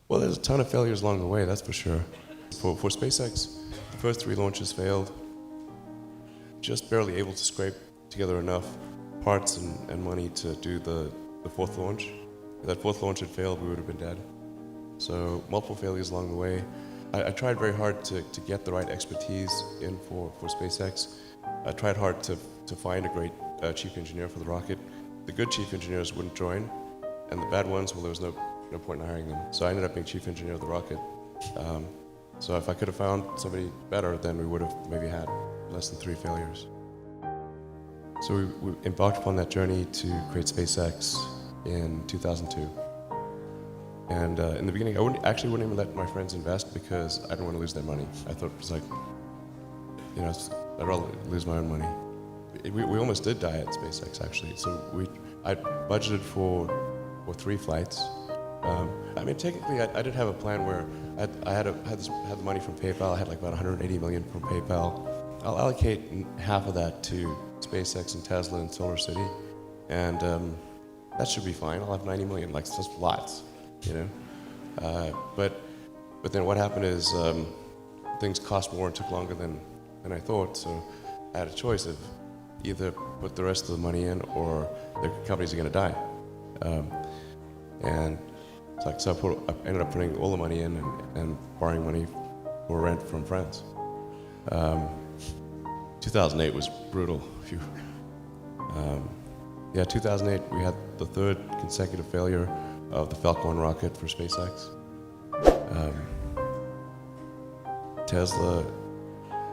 Well, there's a ton of failures along the way, that's for sure. For SpaceX, the first 3 launches failed. Just barely able to scrape together enough parts and money to do the 4th launch. If that 4th launch had failed, we would have been dead. So multiple failures along the way. I tried very hard to get the right expertise in for SpaceX. I tried hard to find a great chief engineer for the rocket. The good chief engineers wouldn't join, and the bad ones, well, there was no point in hiring them. So I ended up being chief engineer of the rocket. So if I could have found somebody better, then we would have maybe had less than 3 failures. So we embarked upon that journey to create SpaceX in 2002. And in the beginning, I actually wouldn't even let my friends invest because I didn't want to lose their money. I thought it was like, I'd rather lose my own money. We almost did die at SpaceX, actually. So I budgeted for 3 flights. I mean, technically, I did have a plan where I had the money from PayPal. I had like about 180 million from PayPal. I'll allocate half of that to SpaceX and Tesla and Solar City, and that should be fine. I'll have 90 million, like just lots, But then what happened is things cost more and took longer than I thought. So I had a choice of either put the rest of the money in or the companies are going to die. And so I ended up putting all the money in and borrowing money for rent from friends. 2008 was brutal. 2008 we had the 3rd consecutive failure of the Falcon 1 rocket for SpaceX. Tesla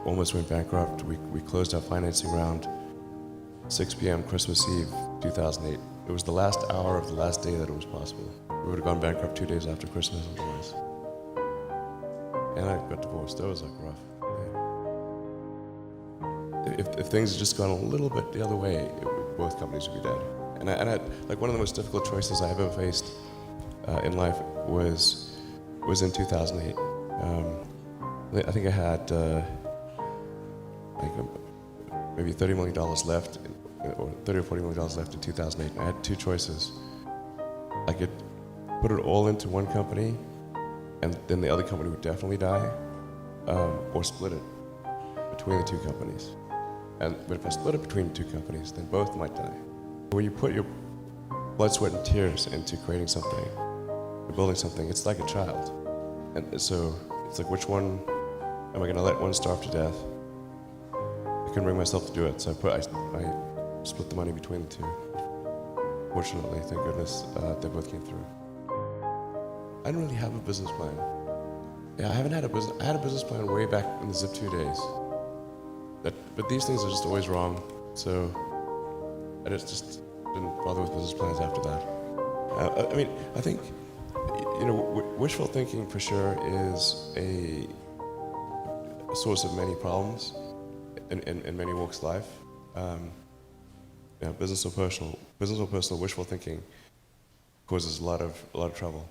almost went bankrupt. We closed our financing round 6 p.m. Christmas Eve 2008. It was the last hour of the last day that it was possible. We would have gone bankrupt 2 days after Christmas otherwise. And I got divorced. That was like rough. If things had just gone a little bit the other way, both companies would be dead. And I like one of the most difficult choices I've ever faced in life was in 2008. I think I had maybe $30 million left, or $30 or $40 million left in 2008. And I had 2 choices. I could put it all into one company, and then the other company would definitely die, or split it between the 2 companies. But if I split it between the 2 companies, then both might die. When you put your blood, sweat, and tears into creating something, or building something, it's like a child. And so it's like, which one am I going to let one starve to death? I couldn't bring myself to do it, so I split the money between the 2. Fortunately, thank goodness, they both came through. I didn't really have a business plan. Yeah, I had a business plan way back in the Zip2 days. But these things are just always wrong, so I just didn't bother with business plans after that. I think, wishful thinking for sure is a source of many problems in many walks of life. Business or personal, wishful thinking causes a lot of trouble.